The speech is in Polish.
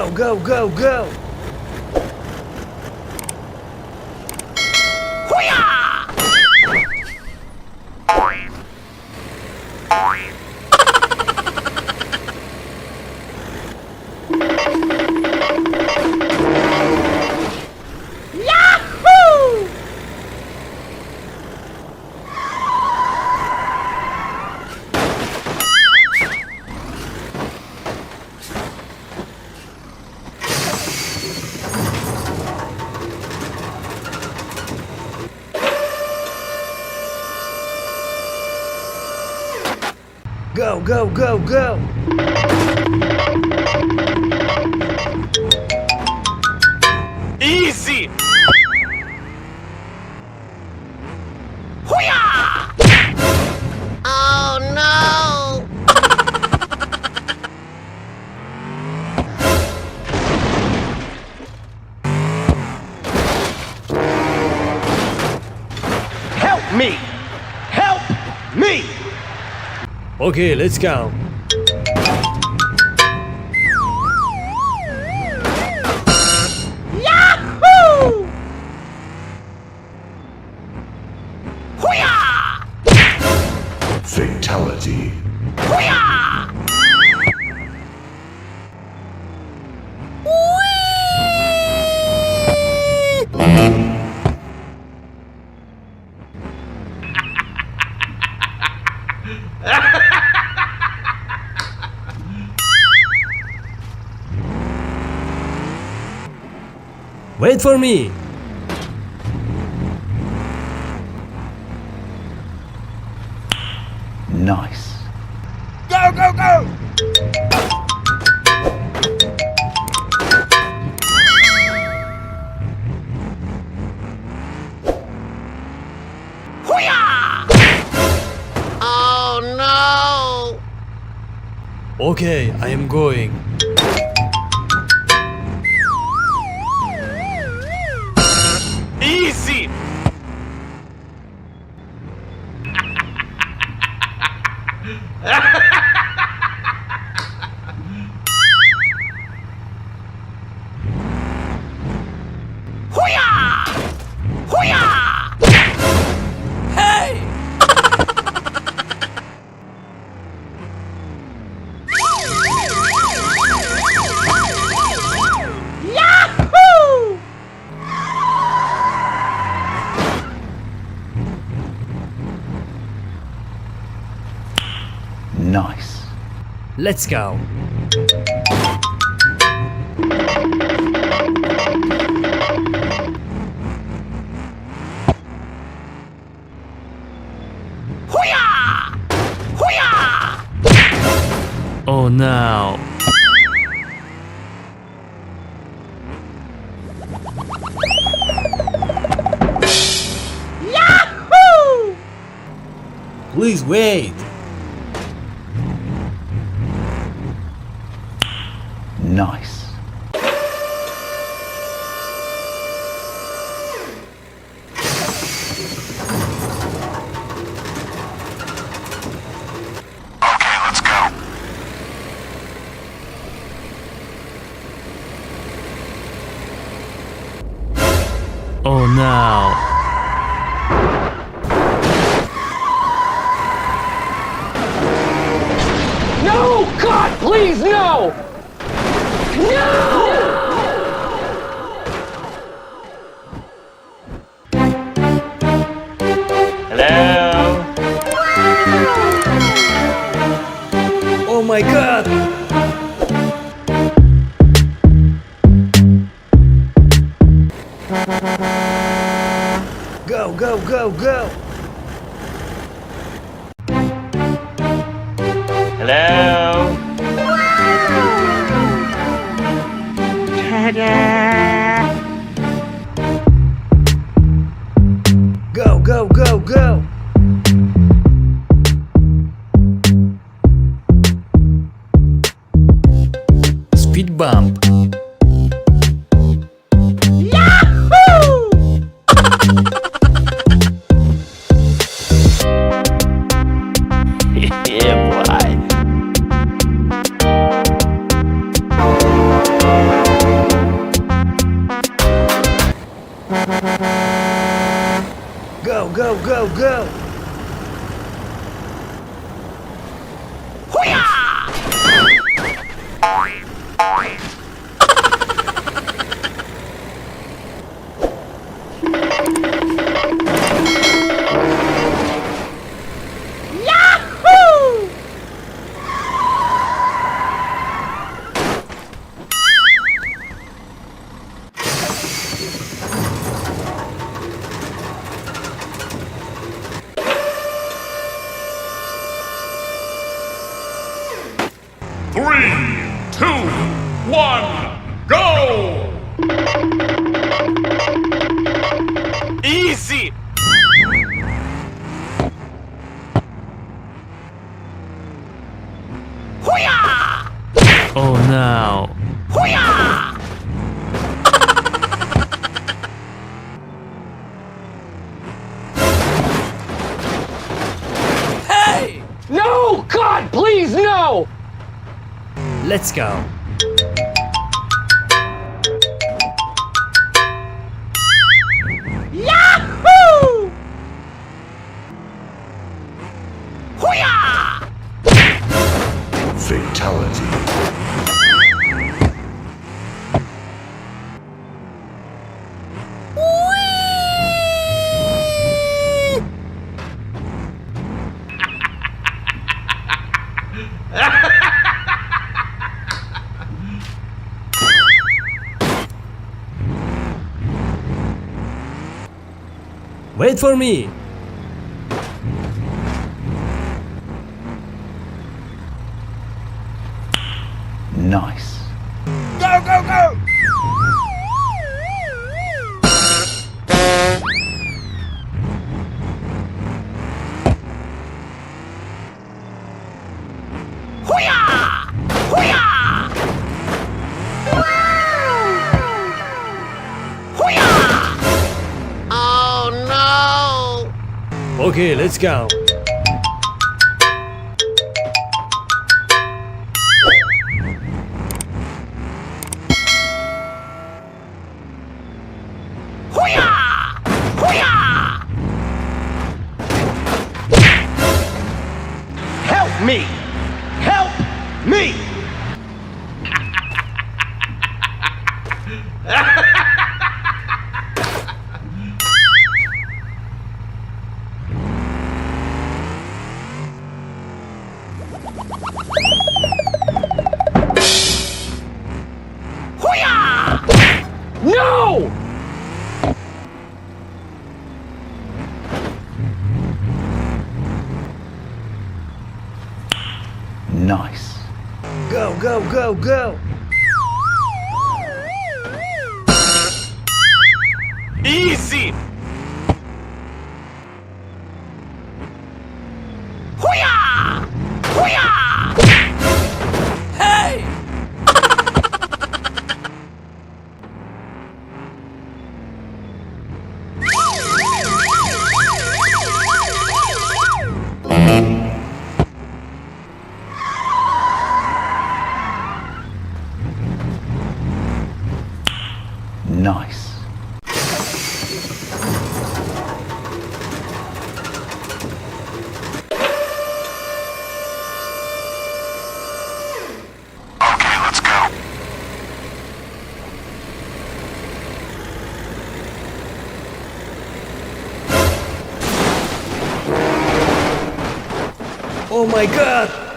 Go, go, go, go! Go, go, go, go! Easy! Oh no! Help me! Help me! Okay, let's go. Yahoo! Fatality. Wait for me! Nice. Go, go, go! Oh no! Okay, I am going. Easy! Hey! Yahoo! Nice. Let's go. Oh no. Yahoo! Please wait. Nice. Oh no. No! God, please, no! No! Hello? Oh my god. Go, go, go, go. Hello? Ta-da! Go, go, go, go. Speed bump. Yahoo! Yeah, boy. go, go, go! Yahoo! Three, two, one, go! Easy! Oh no! Hey! No! God, please, no! Let's go! Yahoo! Fatality. Wait for me! Nice. Go, go, go! Oh no! Okay, let's go! Help me! Help me! No! Nice. Go, go, go, go! Easy! Hey! Nice. Oh my god!